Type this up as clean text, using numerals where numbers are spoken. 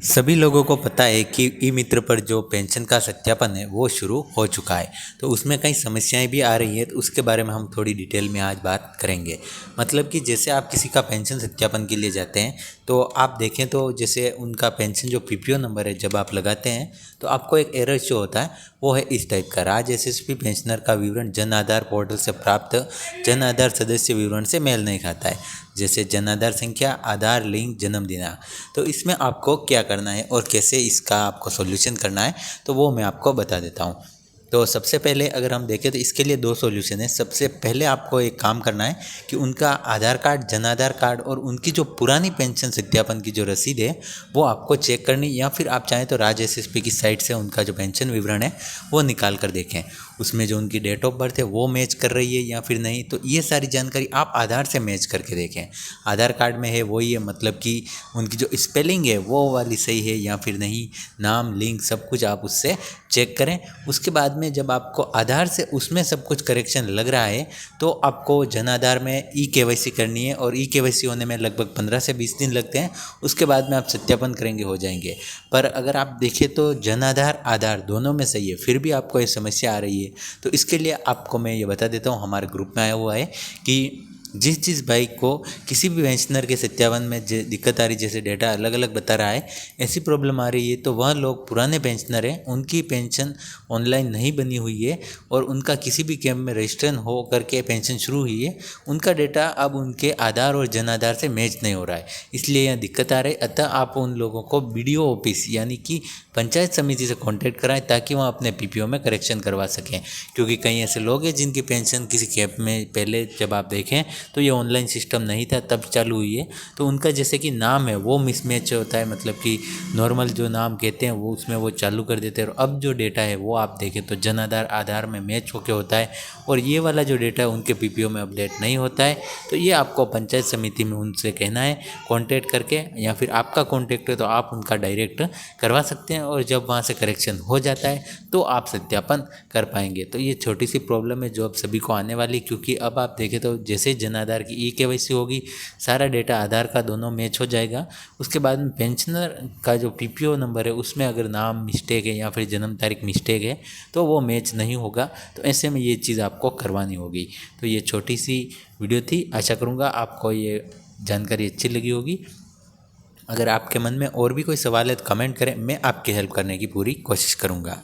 सभी लोगों को पता है कि ई मित्र पर जो पेंशन का सत्यापन है वो शुरू हो चुका है। तो उसमें कई समस्याएं भी आ रही है, तो उसके बारे में हम थोड़ी डिटेल में आज बात करेंगे। मतलब कि जैसे आप किसी का पेंशन सत्यापन के लिए जाते हैं तो आप देखें तो जैसे उनका पेंशन जो पीपीओ नंबर है जब आप लगाते हैं तो आपको एक एरर शो होता है। वो है इस टाइप का, राज्य एसएसपी पेंशनर का विवरण जन आधार पोर्टल से प्राप्त जन आधार सदस्य विवरण से मेल नहीं खाता है। जैसे जन आधार संख्या, आधार लिंक, जन्म दिनांक। तो इसमें आपको क्या करना है और कैसे इसका आपको सॉल्यूशन करना है तो वो मैं आपको बता देता हूँ। तो सबसे पहले अगर हम देखें तो इसके लिए दो सॉल्यूशन है। सबसे पहले आपको एक काम करना है कि उनका आधार कार्ड, जन आधार कार्ड और उनकी जो पुरानी पेंशन सत्यापन की जो रसीद है वो आपको चेक करनी, या फिर आप चाहें तो राज्य एसएसपी की साइट से उनका जो पेंशन विवरण है वो निकाल कर देखें। उसमें जो उनकी डेट ऑफ बर्थ है वो मैच कर रही है या फिर नहीं, तो ये सारी जानकारी आप आधार से मैच करके देखें। आधार कार्ड में है वही है, मतलब कि उनकी जो स्पेलिंग है वो वाली सही है या फिर नहीं, नाम, लिंक सब कुछ आप उससे चेक करें। उसके बाद में जब आपको आधार से उसमें सब कुछ करेक्शन लग रहा है तो आपको जन आधार में ई केवाईसी करनी है, और ई केवाईसी होने में लगभग 15 से 20 दिन लगते हैं। उसके बाद में आप सत्यापन करेंगे हो जाएंगे। पर अगर आप देखें तो जन आधार, आधार दोनों में सही है, फिर भी आपको ये समस्या आ रही है, तो इसके लिए आपको मैं ये बता देता हूँ। हमारे ग्रुप में आया हुआ है कि जिस बाइक को किसी भी पेंशनर के सत्यापन में दिक्कत आ रही, जैसे डेटा अलग अलग बता रहा है, ऐसी प्रॉब्लम आ रही है, तो वह लोग पुराने पेंशनर हैं, उनकी पेंशन ऑनलाइन नहीं बनी हुई है और उनका किसी भी कैंप में रजिस्ट्रेशन हो करके पेंशन शुरू हुई है, उनका डेटा अब उनके आधार और जन आधार से मैच नहीं हो रहा है, इसलिए यह दिक्कत आ रही है। अतः आप उन लोगों को बीडीओ ऑफिस यानी कि पंचायत समिति से कॉन्टैक्ट कराएं ताकि वह अपने पीपीओ में करेक्शन करवा सकें। क्योंकि कई ऐसे लोग हैं जिनकी पेंशन किसी कैंप में पहले जब आप देखें तो ये ऑनलाइन सिस्टम नहीं था तब चालू हुई है, तो उनका जैसे कि नाम है वो मिसमैच होता है, मतलब कि नॉर्मल जो नाम कहते हैं वो उसमें वो चालू कर देते हैं, और अब जो डेटा है वो आप देखें तो जन आधार, आधार में मैच होकर होता है, और ये वाला जो डेटा है उनके पीपीओ में अपडेट नहीं होता है। तो ये आपको पंचायत समिति में उनसे कहना है कॉन्टैक्ट करके, या फिर आपका कॉन्टैक्ट है तो आप उनका डायरेक्ट करवा सकते हैं, और जब वहाँ से करेक्शन हो जाता है तो आप सत्यापन कर पाएंगे। तो ये छोटी सी प्रॉब्लम है जो अब सभी को आने वाली, क्योंकि अब आप देखें तो जैसे जन आधार की ई केवाईसी होगी, सारा डेटा आधार का दोनों मैच हो जाएगा। उसके बाद में पेंशनर का जो पीपीओ नंबर है उसमें अगर नाम मिस्टेक है या फिर जन्म तारीख मिस्टेक है तो वो मैच नहीं होगा। तो ऐसे में ये चीज़ आपको करवानी होगी। तो ये छोटी सी वीडियो थी, आशा करूँगा आपको ये जानकारी अच्छी लगी होगी। अगर आपके मन में और भी कोई सवाल है तो कमेंट करें, मैं आपकी हेल्प करने की पूरी कोशिश करूँगा।